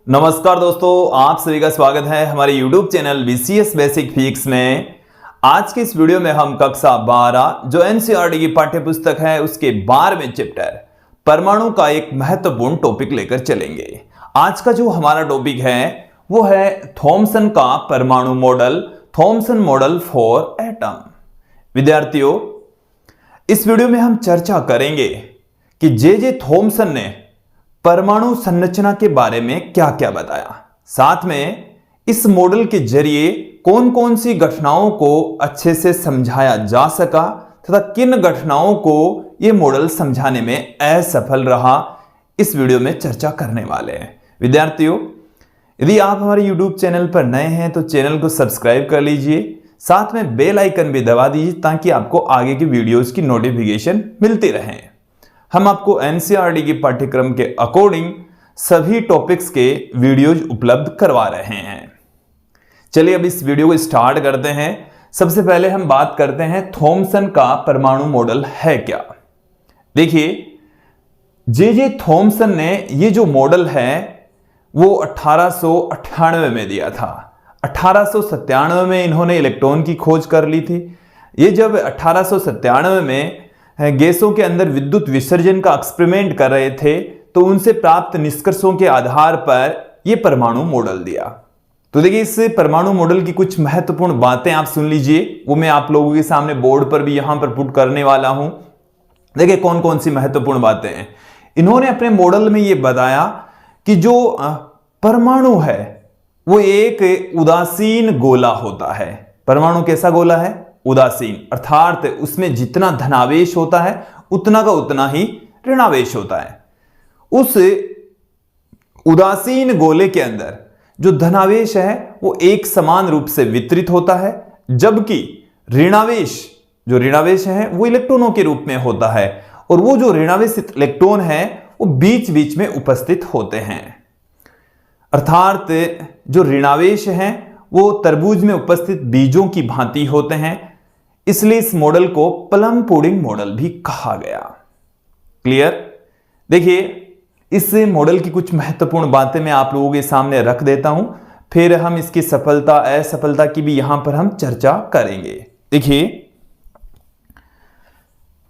नमस्कार दोस्तों, आप सभी का स्वागत है हमारे YouTube channel BCS basic physics में। आज के इस वीडियो में हम कक्षा 12 जो NCERT की पाठ्य पुस्तक है उसके 12वें चैप्टर परमाणु का एक महत्वपूर्ण टॉपिक लेकर चलेंगे। आज का जो हमारा टॉपिक है वो है थॉमसन का परमाणु model, Thompson model for atom. विद्यार्थियों, इस वीडियो में हम चर्चा करेंगे कि जे थॉमसन ने परमाणु संरचना के बारे में क्या क्या बताया, साथ में इस मॉडल के जरिए कौन कौन सी घटनाओं को अच्छे से समझाया जा सका तथा किन घटनाओं को यह मॉडल समझाने में असफल रहा, इस वीडियो में चर्चा करने वाले हैं। विद्यार्थियों, यदि आप हमारे YouTube चैनल पर नए हैं तो चैनल को सब्सक्राइब कर लीजिए, साथ में बेल आइकन भी दबा दीजिए ताकि आपको आगे की वीडियोस की नोटिफिकेशन मिलती रहे। हम आपको NCERT की पाठ्यक्रम के अकॉर्डिंग सभी टॉपिक्स के वीडियोज उपलब्ध करवा रहे हैं। चलिए अब इस वीडियो को स्टार्ट करते हैं। सबसे पहले हम बात करते हैं थॉमसन का परमाणु मॉडल है क्या। देखिए, जे थॉमसन ने ये जो मॉडल है वो 1898 में दिया था। 1897 में इन्होंने इलेक्ट्रॉन की खोज कर ली थी। ये जब 1897 में गैसों के अंदर विद्युत विसर्जन का एक्सपेरिमेंट कर रहे थे तो उनसे प्राप्त निष्कर्षों के आधार पर यह परमाणु मॉडल दिया। तो देखिए, इस परमाणु मॉडल की कुछ महत्वपूर्ण बातें आप सुन लीजिए, वो मैं आप लोगों के सामने बोर्ड पर भी यहां पर पुट करने वाला हूं। देखिए कौन कौन सी महत्वपूर्ण बातें हैं। इन्होंने अपने मॉडल में यह बताया कि जो परमाणु है वो एक उदासीन गोला होता है। परमाणु कैसा गोला है? उदासीन, अर्थात उसमें जितना धनावेश होता है उतना का उतना ही ऋणावेश होता है। उस उदासीन गोले के अंदर जो धनावेश है वो एक समान रूप से वितरित होता है, जबकि ऋणावेश है वो इलेक्ट्रॉनों के रूप में होता है, और वो जो ऋणावेशित इलेक्ट्रॉन है वो बीच बीच में उपस्थित होते हैं। अर्थात जो ऋणावेश है वो तरबूज में उपस्थित बीजों की भांति होते हैं, इसलिए इस मॉडल को प्लम पुडिंग मॉडल भी कहा गया। क्लियर? देखिए, इस मॉडल की कुछ महत्वपूर्ण बातें मैं आप लोगों के सामने रख देता हूं, फिर हम इसकी सफलता असफलता की भी यहां पर हम चर्चा करेंगे। देखिए,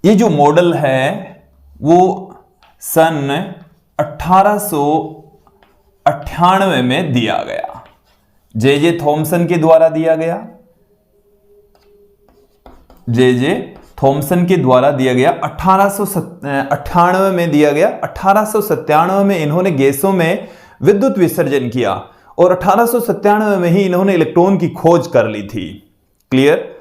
ये जो मॉडल है वो सन 1898 में दिया गया, जे थॉमसन के द्वारा दिया गया। जे थॉमसन के द्वारा दिया गया, 1898 में दिया गया। 1897 में इन्होंने गैसों में विद्युत विसर्जन किया और 1897 में ही इन्होंने इलेक्ट्रॉन की खोज कर ली थी। क्लियर?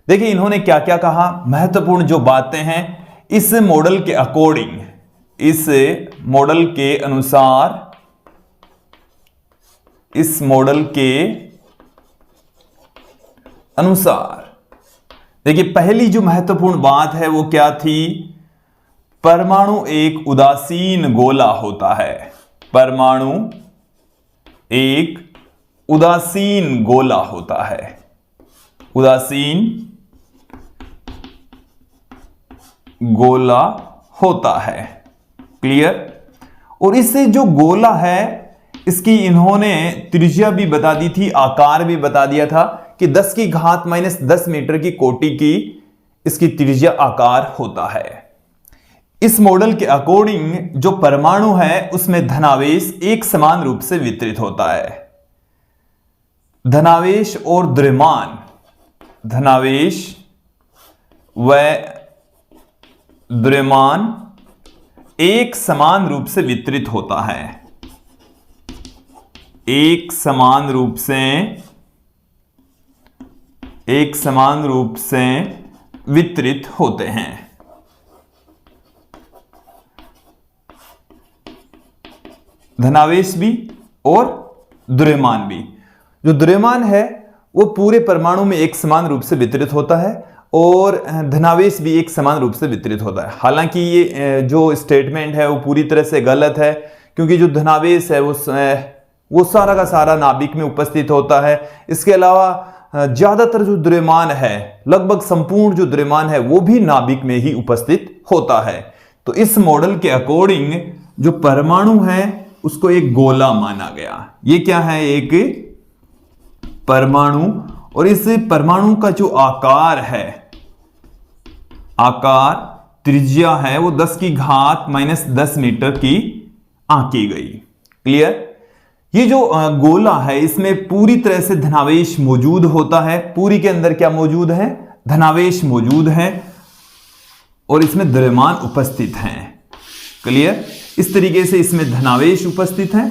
देखिए इन्होंने क्या क्या कहा, महत्वपूर्ण जो बातें हैं इस मॉडल के अकॉर्डिंग, इस मॉडल के अनुसार देखिए, पहली जो महत्वपूर्ण बात है वो क्या थी? परमाणु एक उदासीन गोला होता है। परमाणु एक उदासीन गोला होता है। उदासीन गोला होता है। क्लियर? और इससे जो गोला है इसकी इन्होंने त्रिज्या भी बता दी थी, आकार भी बता दिया था कि 10 की घात -10 मीटर की कोटि की इसकी त्रिज्या आकार होता है। इस मॉडल के अकॉर्डिंग जो परमाणु है उसमें धनावेश एक समान रूप से वितरित होता है। धनावेश और द्रव्यमान, धनावेश व द्रव्यमान एक समान रूप से वितरित होता है। एक समान रूप से वितरित होते हैं। धनावेश भी और द्रव्यमान भी। जो द्रव्यमान है वो पूरे परमाणु में एक समान रूप से वितरित होता है और धनावेश भी एक समान रूप से वितरित होता है। हालांकि ये जो स्टेटमेंट है वो पूरी तरह से गलत है, क्योंकि जो धनावेश है वो सारा का सारा नाभिक में उपस्थित होता है। इसके अलावा ज्यादातर जो द्रव्यमान है, लगभग संपूर्ण जो द्रव्यमान है वो भी नाभिक में ही उपस्थित होता है। तो इस मॉडल के अकॉर्डिंग जो परमाणु है उसको एक गोला माना गया। ये क्या है? एक परमाणु। और इस परमाणु का जो आकार है, आकार त्रिज्या है, वो 10 की घात -10 मीटर की आंकी गई। क्लियर? ये जो गोला है इसमें पूरी तरह से धनावेश मौजूद होता है। पूरी के अंदर क्या मौजूद है? धनावेश मौजूद है और इसमें द्रव्यमान उपस्थित हैं। क्लियर? इस तरीके से इसमें धनावेश उपस्थित है।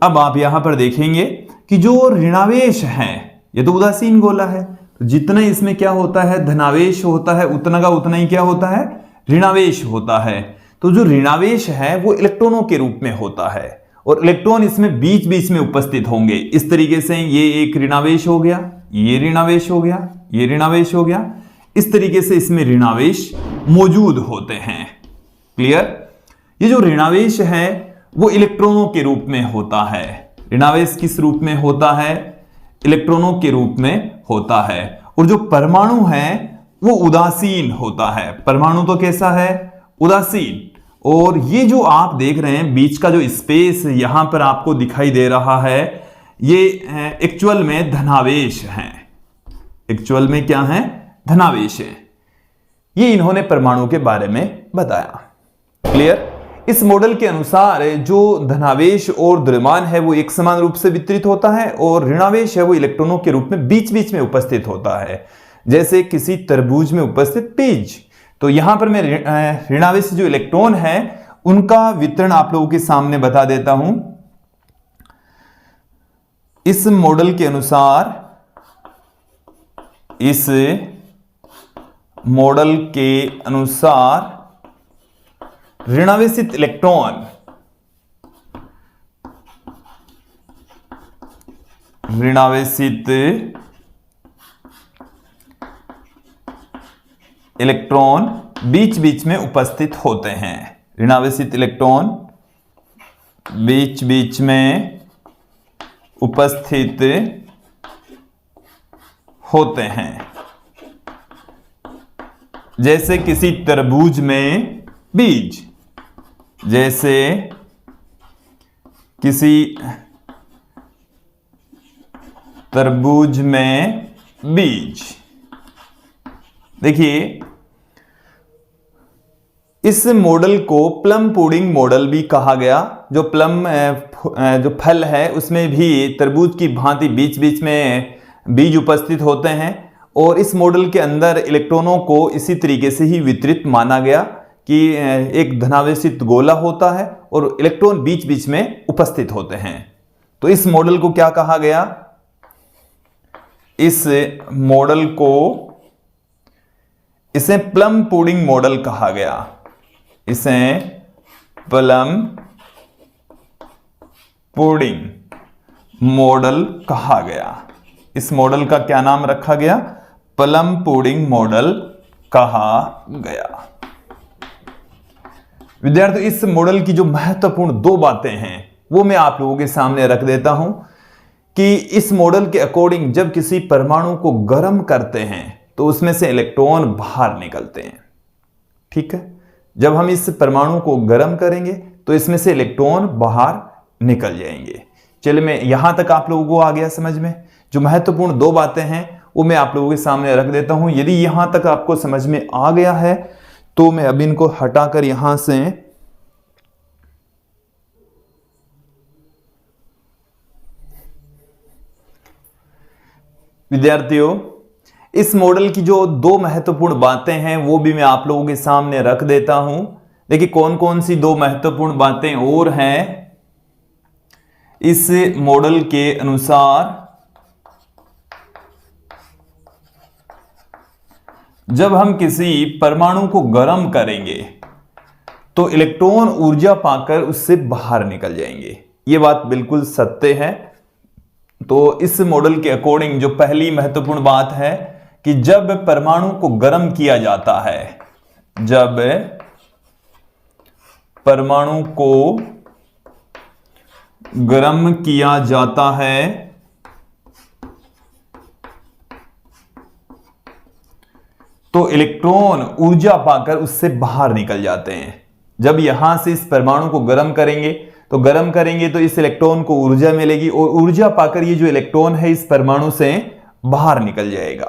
अब आप यहां पर देखेंगे कि जो ऋणावेश है, ये तो उदासीन गोला है, तो जितना इसमें क्या होता है? धनावेश होता है, उतना का उतना ही क्या होता है? ऋणावेश होता है। तो जो ऋणावेश है वो इलेक्ट्रॉनों के रूप में होता है और इलेक्ट्रॉन इसमें बीच बीच में उपस्थित होंगे। इस तरीके से ये एक ऋणावेश हो गया, ये ऋणावेश हो गया, ये ऋणावेश हो गया। इस तरीके से इसमें ऋणावेश मौजूद होते हैं। क्लियर? ये जो ऋणावेश है वो इलेक्ट्रॉनों के रूप में होता है। ऋणावेश किस रूप में होता है? इलेक्ट्रॉनों के रूप में होता है। और जो परमाणु है वो उदासीन होता है। परमाणु तो कैसा है? उदासीन। और ये जो आप देख रहे हैं बीच का जो स्पेस यहां पर आपको दिखाई दे रहा है, ये एक्चुअल में धनावेश है। एक्चुअल में क्या है? धनावेश है। ये इन्होंने परमाणु के बारे में बताया। क्लियर? इस मॉडल के अनुसार जो धनावेश और द्रव्यमान है वो एक समान रूप से वितरित होता है और ऋणावेश है वो इलेक्ट्रॉनों के रूप में बीच बीच में उपस्थित होता है, जैसे किसी तरबूज में उपस्थित बीज। तो यहां पर मैं ऋणावेश जो इलेक्ट्रॉन है उनका वितरण आप लोगों के सामने बता देता हूं। इस मॉडल के अनुसार, इस मॉडल के अनुसार ऋणावेशित इलेक्ट्रॉन बीच बीच में उपस्थित होते हैं। ऋणावेशित इलेक्ट्रॉन बीच बीच में उपस्थित होते हैं, जैसे किसी तरबूज में बीज, जैसे किसी तरबूज में बीज। देखिए, इस मॉडल को प्लम पुडिंग मॉडल भी कहा गया। जो प्लम जो फल है उसमें भी तरबूज की भांति बीच बीच में बीज उपस्थित होते हैं और इस मॉडल के अंदर इलेक्ट्रॉनों को इसी तरीके से ही वितरित माना गया कि एक धनावेशित गोला होता है और इलेक्ट्रॉन बीच बीच में उपस्थित होते हैं। तो इस मॉडल को क्या कहा गया? इस मॉडल को, इसे प्लम पुडिंग मॉडल कहा गया। इसे प्लम पुडिंग मॉडल कहा गया। इस मॉडल का क्या नाम रखा गया? प्लम पुडिंग मॉडल कहा गया। विद्यार्थियों, इस मॉडल की जो महत्वपूर्ण 2 बातें हैं वो मैं आप लोगों के सामने रख देता हूं कि इस मॉडल के अकॉर्डिंग जब किसी परमाणु को गर्म करते हैं तो उसमें से इलेक्ट्रॉन बाहर निकलते हैं। ठीक है? जब हम इस परमाणु को गर्म करेंगे तो इसमें से इलेक्ट्रॉन बाहर निकल जाएंगे। चलिए, मैं यहां तक आप लोगों को आ गया समझ में। जो महत्वपूर्ण 2 बातें हैं वो मैं आप लोगों के सामने रख देता हूं। यदि यहां तक आपको समझ में आ गया है तो मैं अब इनको हटाकर यहां से विद्यार्थियों, इस मॉडल की जो 2 महत्वपूर्ण बातें हैं वो भी मैं आप लोगों के सामने रख देता हूं। देखिए, कौन कौन सी 2 महत्वपूर्ण बातें और हैं इस मॉडल के अनुसार। जब हम किसी परमाणु को गर्म करेंगे तो इलेक्ट्रॉन ऊर्जा पाकर उससे बाहर निकल जाएंगे। यह बात बिल्कुल सत्य है। तो इस मॉडल के अकॉर्डिंग जो पहली महत्वपूर्ण बात है कि जब परमाणु को गर्म किया जाता है, जब परमाणु को गर्म किया जाता है तो इलेक्ट्रॉन ऊर्जा पाकर उससे बाहर निकल जाते हैं। जब यहां से इस परमाणु को गर्म करेंगे तो इस इलेक्ट्रॉन को ऊर्जा मिलेगी और ऊर्जा पाकर ये जो इलेक्ट्रॉन है इस परमाणु से बाहर निकल जाएगा।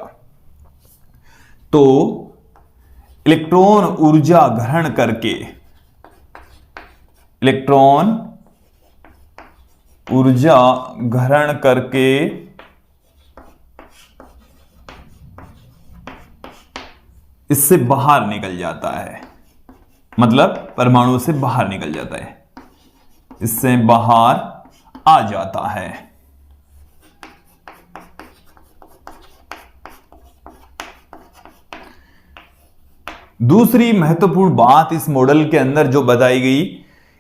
तो इलेक्ट्रॉन ऊर्जा ग्रहण करके इससे बाहर निकल जाता है, मतलब परमाणु से बाहर निकल जाता है, इससे बाहर आ जाता है। दूसरी महत्वपूर्ण बात इस मॉडल के अंदर जो बताई गई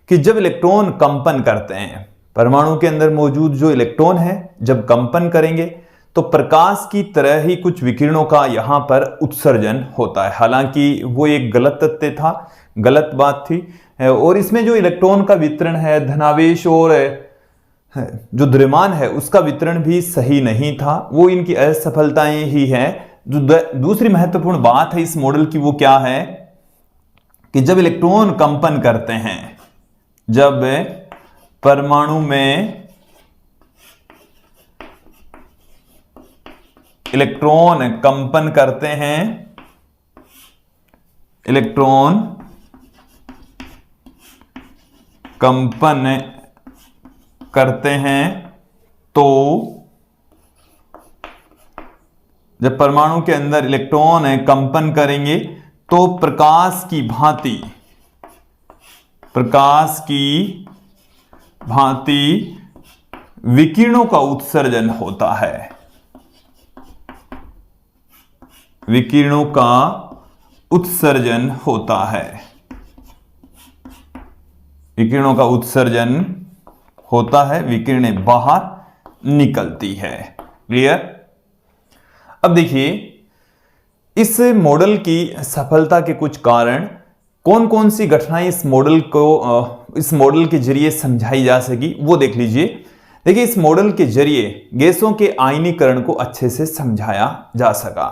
कि जब इलेक्ट्रॉन कंपन करते हैं, परमाणु के अंदर मौजूद जो इलेक्ट्रॉन है जब कंपन करेंगे तो प्रकाश की तरह ही कुछ विकिरणों का यहां पर उत्सर्जन होता है। हालांकि वो एक गलत तथ्य था, गलत बात थी, और इसमें जो इलेक्ट्रॉन का वितरण है, धनावेश और जो द्रव्यमान है उसका वितरण भी सही नहीं था। वो इनकी असफलताएं ही हैं। जो दूसरी महत्वपूर्ण बात है इस मॉडल की वो क्या है कि जब इलेक्ट्रॉन कंपन करते हैं, जब परमाणु में इलेक्ट्रॉन कंपन करते हैं, इलेक्ट्रॉन कंपन करते हैं, तो जब परमाणु के अंदर इलेक्ट्रॉन कंपन करेंगे तो प्रकाश की भांति विकिरणों का उत्सर्जन होता है। विकिरणों का उत्सर्जन होता है, विकिरणों का उत्सर्जन होता है, विकिरणें बाहर निकलती है। क्लियर? अब देखिए इस मॉडल की सफलता के कुछ कारण, कौन कौन सी घटनाएं इस मॉडल के जरिए समझाई जा सकी वो देख लीजिए। देखिए इस मॉडल के जरिए गैसों के आयनीकरण को अच्छे से समझाया जा सका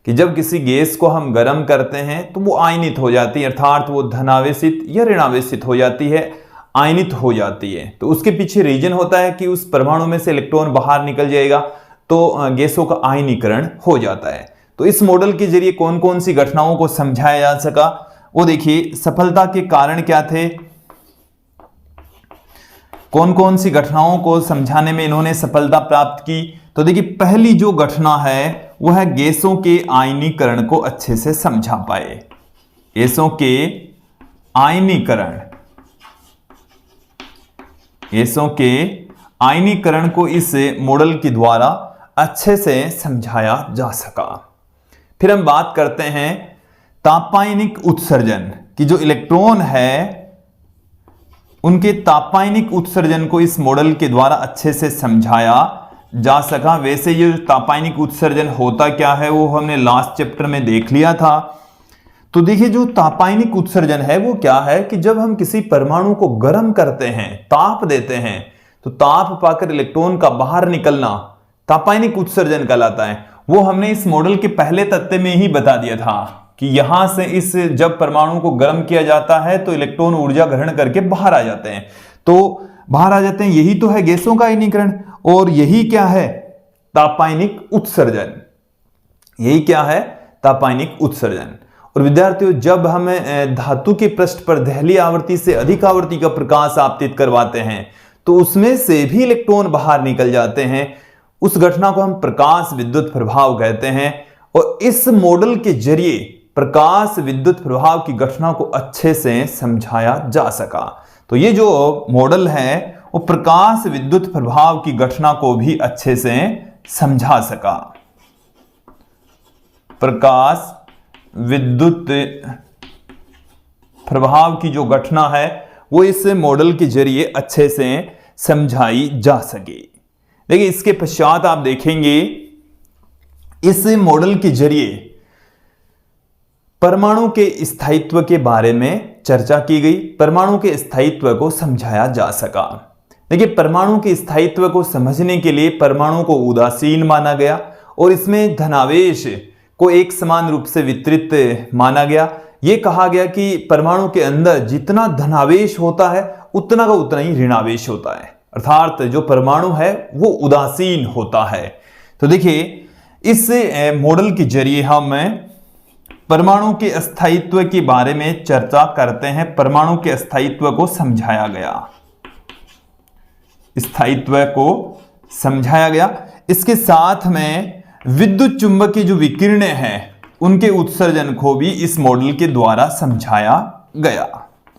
कि जब किसी गैस को हम गर्म करते हैं तो वो आयनित हो जाती है, अर्थात वो धनावेशित या ऋणावेशित हो जाती है, आयनित हो जाती है। तो उसके पीछे रीजन होता है कि उस परमाणु में से इलेक्ट्रॉन बाहर निकल जाएगा तो गैसों का आयनीकरण हो जाता है। तो इस मॉडल के जरिए कौन कौन सी घटनाओं को समझाया जा सका वो देखिए। सफलता के कारण क्या थे, कौन कौन सी घटनाओं को समझाने में इन्होंने सफलता प्राप्त की। तो देखिए पहली जो घटना है वह है गैसों के आयनीकरण को अच्छे से समझा पाए। गैसों के आयनीकरण को इस मॉडल के द्वारा अच्छे से समझाया जा सका। फिर हम बात करते हैं तापायनिक उत्सर्जन की। जो इलेक्ट्रॉन है उनके तापायनिक उत्सर्जन को इस मॉडल के द्वारा अच्छे से समझाया जा सका। वैसे ये तापायनिक उत्सर्जन होता क्या है वो हमने लास्ट चैप्टर में देख लिया था। तो देखिए जो तापायनिक उत्सर्जन है वो क्या है कि जब हम किसी परमाणु को गर्म करते हैं, ताप देते हैं, तो ताप पाकर इलेक्ट्रॉन का बाहर निकलना तापायनिक उत्सर्जन कहलाता है। वो हमने इस मॉडल के पहले तथ्य में ही बता दिया था कि यहां से जब परमाणु को गर्म किया जाता है तो इलेक्ट्रॉन ऊर्जा ग्रहण करके बाहर आ जाते हैं। तो बाहर आ जाते हैं, यही तो है गैसों का आयनीकरण, और यही क्या है तापायनिक उत्सर्जन। यही क्या है तापायनिक उत्सर्जन। और विद्यार्थियों जब हम धातु के पृष्ठ पर दहलीय आवृत्ति से अधिक आवृत्ति का प्रकाश आपतित करवाते हैं तो उसमें से भी इलेक्ट्रॉन बाहर निकल जाते हैं। उस घटना को हम प्रकाश विद्युत प्रभाव कहते हैं। और इस मॉडल के जरिए प्रकाश विद्युत प्रभाव की घटना को अच्छे से समझाया जा सका। तो ये जो मॉडल है वो प्रकाश विद्युत प्रभाव की घटना को भी अच्छे से समझा सका। प्रकाश विद्युत प्रभाव की जो घटना है वो इस मॉडल के जरिए अच्छे से समझाई जा सके। देखिए इसके पश्चात आप देखेंगे इस मॉडल के जरिए परमाणु के स्थायित्व के बारे में चर्चा की गई। परमाणु के स्थायित्व को समझाया जा सका। देखिए परमाणु के स्थायित्व को समझने के लिए परमाणु को उदासीन माना गया और इसमें धनावेश को एक समान रूप से वितरित माना गया। यह कहा गया कि परमाणु के अंदर जितना धनावेश होता है उतना का उतना ही ऋणावेश होता है, अर्थात जो परमाणु है वो उदासीन होता है। तो देखिए इस मॉडल के जरिए हम परमाणु के अस्थायित्व के बारे में चर्चा करते हैं। परमाणु के अस्थायित्व को समझाया गया, स्थायित्व को समझाया गया। इसके साथ में विद्युत चुंबकीय जो विकिरणें हैं उनके उत्सर्जन को भी इस मॉडल के द्वारा समझाया गया।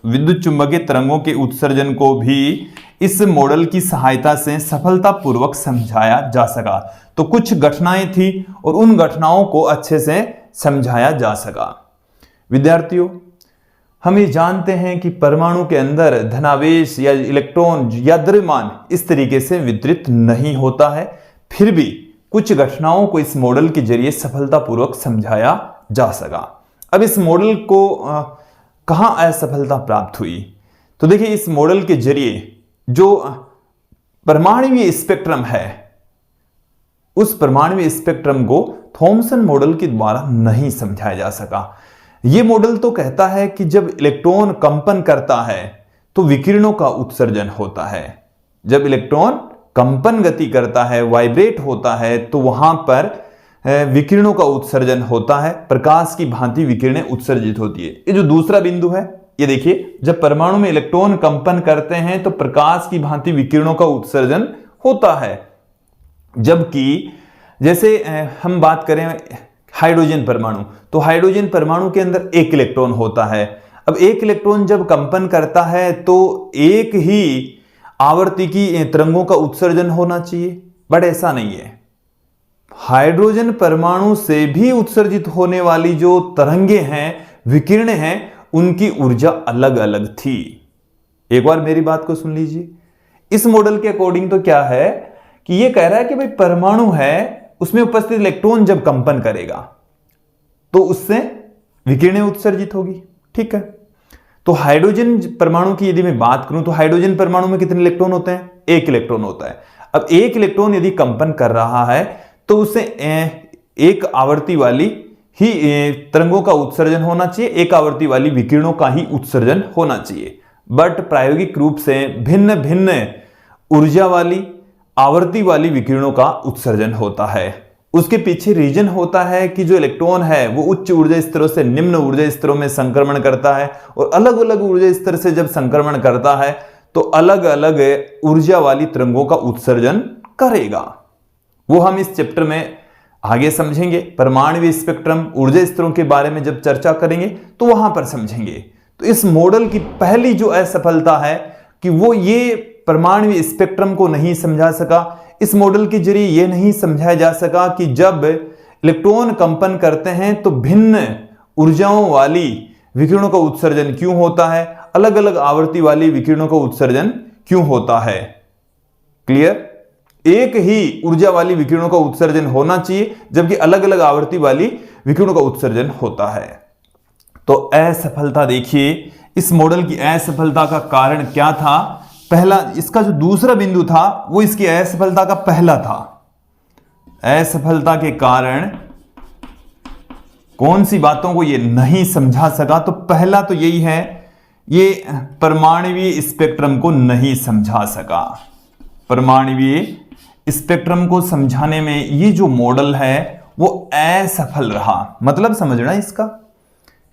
विद्युत चुंबकीय तरंगों के उत्सर्जन को भी इस मॉडल की सहायता से सफलतापूर्वक समझाया जा सका। तो कुछ घटनाएं थी और उन घटनाओं को अच्छे से समझाया जा सका। विद्यार्थियों, हम ये जानते हैं कि परमाणु के अंदर धनावेश या इलेक्ट्रॉन या द्रव्यमान इस तरीके से वितरित नहीं होता है, फिर भी कुछ घटनाओं को इस मॉडल के जरिए सफलतापूर्वक समझाया जा सका। अब इस मॉडल को कहां असफलता प्राप्त हुई? तो देखिए इस मॉडल के जरिए जो परमाणुवीय स्पेक्ट्रम है उस परमाणुवीय स्पेक्ट्रम को थॉमसन मॉडल के द्वारा नहीं समझाया जा सका। यह मॉडल तो कहता है कि जब इलेक्ट्रॉन कंपन करता है तो विकिरणों का उत्सर्जन होता है। जब इलेक्ट्रॉन कंपन गति करता है, वाइब्रेट होता है, तो वहां पर विकिरणों का उत्सर्जन होता है, प्रकाश की भांति विकिरणें उत्सर्जित होती है। ये जो दूसरा बिंदु है ये देखिए, जब परमाणु में इलेक्ट्रॉन कंपन करते हैं तो प्रकाश की भांति विकिरणों का उत्सर्जन होता है। जबकि जैसे हम बात करें हाइड्रोजन परमाणु, तो हाइड्रोजन परमाणु के अंदर एक इलेक्ट्रॉन होता है। अब एक इलेक्ट्रॉन जब कंपन करता है तो एक ही आवर्ती की तरंगों का उत्सर्जन होना चाहिए, बट ऐसा नहीं है। हाइड्रोजन परमाणु से भी उत्सर्जित होने वाली जो तरंगे हैं, विकिरणें हैं, उनकी ऊर्जा अलग अलग थी। एक बार मेरी बात को सुन लीजिए। इस मॉडल के अकॉर्डिंग तो क्या है कि यह कह रहा है कि भाई परमाणु है, उसमें उपस्थित इलेक्ट्रॉन जब कंपन करेगा तो उससे विकिरणें उत्सर्जित होगी। ठीक है, तो हाइड्रोजन परमाणु की यदि मैं बात करूं तो हाइड्रोजन परमाणु में कितने इलेक्ट्रॉन होते हैं? एक इलेक्ट्रॉन होता है। अब एक इलेक्ट्रॉन यदि कंपन कर रहा है तो उसे एक आवर्ती वाली ही तरंगों का उत्सर्जन होना चाहिए, एक आवर्ती वाली विकिरणों का ही उत्सर्जन होना चाहिए। बट प्रायोगिक रूप से भिन्न भिन्न ऊर्जा वाली, आवर्ती वाली विकिरणों का उत्सर्जन होता है। उसके पीछे रीजन होता है कि जो इलेक्ट्रॉन है वो उच्च ऊर्जा स्तरों से निम्न ऊर्जा स्तरों में संक्रमण करता है, और अलग अलग ऊर्जा स्तर से जब संक्रमण करता है तो अलग अलग ऊर्जा वाली तरंगों का उत्सर्जन करेगा। वो हम इस चैप्टर में आगे समझेंगे। परमाणुवीय स्पेक्ट्रम, ऊर्जा स्तरों के बारे में जब चर्चा करेंगे तो वहां पर समझेंगे। तो इस मॉडल की पहली जो असफलता है कि वो ये परमाणुवीय स्पेक्ट्रम को नहीं समझा सका। इस मॉडल के जरिए यह नहीं समझाया जा सका कि जब इलेक्ट्रॉन कंपन करते हैं तो भिन्न ऊर्जाओं वाली विकिरणों का उत्सर्जन क्यों होता है, अलग अलग आवर्ती वाली विकिरणों का उत्सर्जन क्यों होता है। क्लियर? एक ही ऊर्जा वाली विकिरणों का उत्सर्जन होना चाहिए, जबकि अलग अलग आवर्ती वाली विकिरणों का उत्सर्जन होता है। तो असफलता देखिए, इस मॉडल की असफलता का कारण क्या था? पहला, इसका जो दूसरा बिंदु था वो इसकी असफलता का पहला था। असफलता के कारण कौन सी बातों को ये नहीं समझा सका? तो पहला तो यही है, ये परमाणुवीय स्पेक्ट्रम को नहीं समझा सका। परमाणुवीय स्पेक्ट्रम को समझाने में ये जो मॉडल है वो असफल रहा। मतलब समझना इसका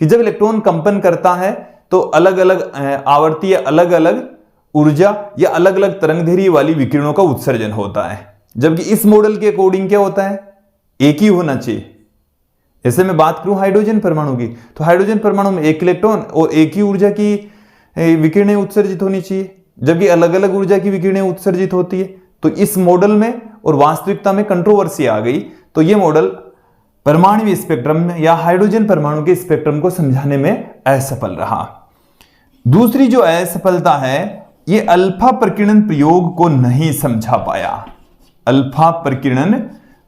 कि जब इलेक्ट्रॉन कंपन करता है तो अलग अलग आवर्ती या अलग अलग ऊर्जा या अलग अलग तरंगदैर्घ्य वाली विकिरणों का उत्सर्जन होता है, जबकि इस मॉडल के अकॉर्डिंग क्या होता है? एक ही होना चाहिए। ऐसे मैं बात करूं हाइड्रोजन परमाणु की, तो हाइड्रोजन परमाणु में एक इलेक्ट्रॉन और एक ही ऊर्जा की विकिरणें उत्सर्जित होनी चाहिए, जबकि अलग अलग ऊर्जा की विकिरणें उत्सर्जित होती है। तो इस मॉडल में और वास्तविकता में कंट्रोवर्सी आ गई। तो यह मॉडल परमाणुवीय स्पेक्ट्रम या हाइड्रोजन परमाणु के स्पेक्ट्रम को समझाने में असफल रहा। दूसरी जो असफलता है, यह अल्फा प्रकीर्णन प्रयोग को नहीं समझा पाया। अल्फा प्रकीर्णन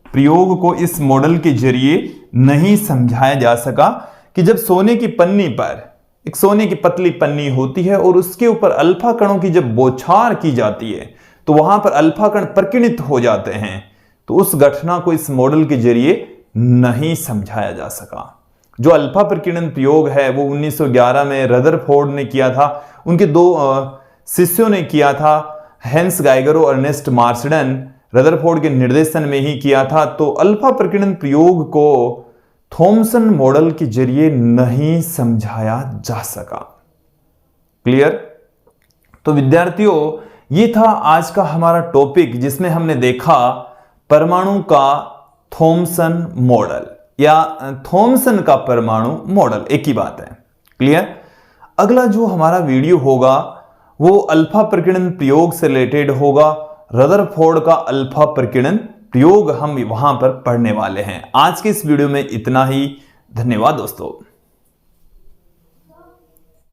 प्रयोग को इस मॉडल के जरिए नहीं समझाया जा सका कि जब सोने की पन्नी पर एक सोने की पतली पन्नी होती है और उसके ऊपर अल्फा कणों की जब बौछार की जाती है तो वहां पर अल्फा कण प्रकीर्णित हो जाते हैं। तो उस घटना को इस मॉडल के जरिए नहीं समझाया जा सका। जो अल्फा प्रकीर्णन प्रयोग है वो 1911 में रदरफोर्ड ने किया था, उनके दो शिष्यों ने किया था, हेंस गाइगर और अर्नेस्ट मार्सडन, रदरफोर्ड के निर्देशन में ही किया था। तो अल्फा प्रकीर्णन प्रयोग को थॉमसन मॉडल के जरिए नहीं समझाया जा सका। क्लियर? तो विद्यार्थियों, ये था आज का हमारा टॉपिक जिसमें हमने देखा परमाणु का थॉमसन मॉडल या थॉमसन का परमाणु मॉडल, एक ही बात है। क्लियर? अगला जो हमारा वीडियो होगा वो अल्फा प्रकीर्णन प्रयोग से रिलेटेड होगा। रदरफोर्ड का अल्फा प्रकीर्णन प्रयोग हम वहां पर पढ़ने वाले हैं। आज के इस वीडियो में इतना ही। धन्यवाद दोस्तों।